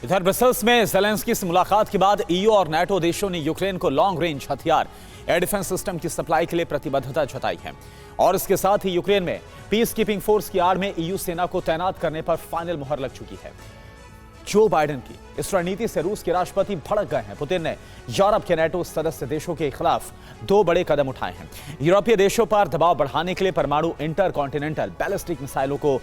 इधर ब्रसेल्स में ज़ेलेंस्की से मुलाकात के बाद ईयू और नाटो देशों ने यूक्रेन को लॉन्ग रेंज हथियार एयर डिफेंस सिस्टम की सप्लाई के लिए प्रतिबद्धता जताई है और इसके साथ ही यूक्रेन में पीस कीपिंग फोर्स की आड़ में ईयू सेना को तैनात करने पर फाइनल मुहर लग चुकी है। जो बाइडेन की इस रणनीति से रूस के राष्ट्रपति भड़क गए हैं। पुतिन ने यूरोप के नाटो सदस्य देशों के खिलाफ 2 बड़े कदम उठाए हैं। यूरोपीय देशों पर दबाव बढ़ाने के लिए परमाणु इंटरकॉन्टिनेंटल बैलिस्टिक मिसाइलों को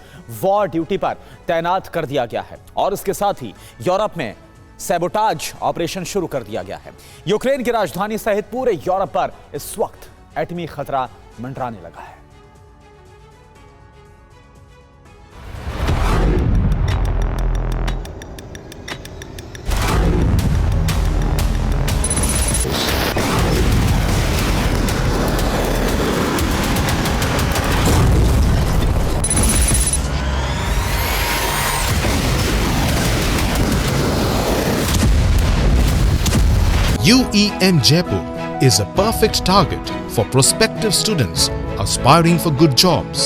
वॉर ड्यूटी पर तैनात कर दिया गया है और इसके साथ ही यूरोप में सैबोटाज ऑपरेशन शुरू कर दिया गया है। यूक्रेन की राजधानी सहित पूरे यूरोप पर इस वक्त एटमी खतरा मंडराने लगा है। UEM Jaipur is a perfect target for prospective students aspiring for good jobs,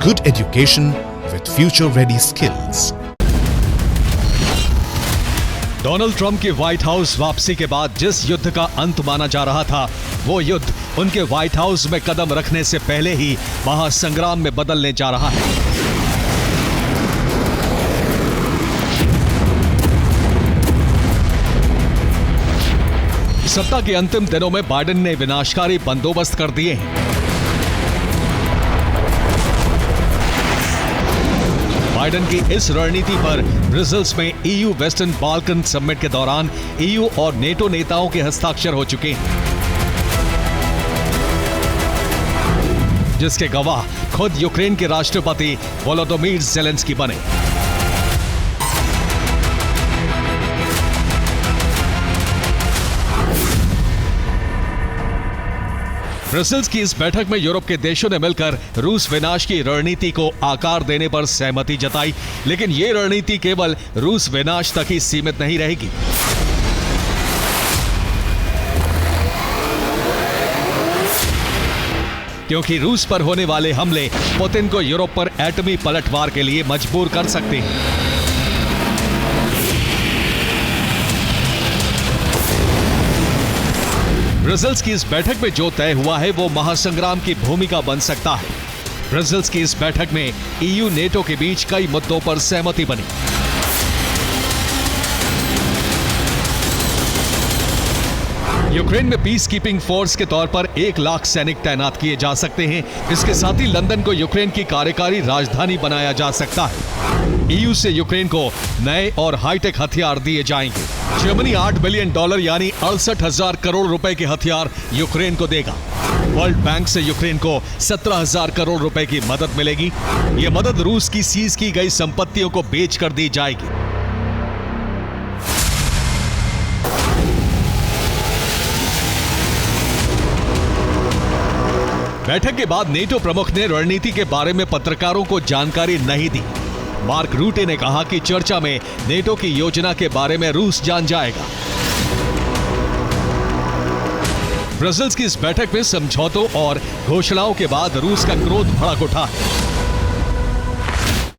good education with future-ready skills. Donald Trump की व्हाइट हाउस वापसी के बाद जिस युद्ध का अंत माना जा रहा था, वो युद्ध उनके व्हाइट हाउस में कदम रखने से पहले ही महासंग्राम में बदलने जा रहा है। सप्ताह के अंतिम दिनों में बाइडेन ने विनाशकारी बंदोबस्त कर दिए हैं। बाइडेन की इस रणनीति पर ब्रसेल्स में ईयू वेस्टर्न बाल्कन समिट के दौरान ईयू और नेटो नेताओं के हस्ताक्षर हो चुके हैं, जिसके गवाह खुद यूक्रेन के राष्ट्रपति वोलोदिमीर ज़ेलेंस्की बने। ब्रसेल्स की इस बैठक में यूरोप के देशों ने मिलकर रूस विनाश की रणनीति को आकार देने पर सहमति जताई, लेकिन ये रणनीति केवल रूस विनाश तक ही सीमित नहीं रहेगी। क्योंकि रूस पर होने वाले हमले पुतिन को यूरोप पर एटमी पलटवार के लिए मजबूर कर सकते हैं। ब्रसेल्स की इस बैठक में जो तय हुआ है वो महासंग्राम की भूमिका बन सकता है। ब्रसेल्स की इस बैठक में ईयू नेटो के बीच कई मुद्दों पर सहमति बनी। यूक्रेन में पीस कीपिंग फोर्स के तौर पर 1 लाख सैनिक तैनात किए जा सकते हैं। इसके साथ ही लंदन को यूक्रेन की कार्यकारी राजधानी बनाया जा सकता है। ईयू से यूक्रेन को नए और हाईटेक हथियार दिए जाएंगे। जर्मनी $8 बिलियन यानी 68,000 करोड़ रुपए के हथियार यूक्रेन को देगा। वर्ल्ड बैंक से यूक्रेन को 17,000 करोड़ रुपए की मदद मिलेगी। यह मदद रूस की सीज की गई संपत्तियों को बेचकर दी जाएगी। बैठक के बाद नेटो प्रमुख ने रणनीति के बारे में पत्रकारों को जानकारी नहीं दी। मार्क रूटे ने कहा कि चर्चा में नेटो की योजना के बारे में रूस जान जाएगा। ब्रसेल्स की इस बैठक में समझौतों और घोषणाओं के बाद रूस का क्रोध भड़क उठा है।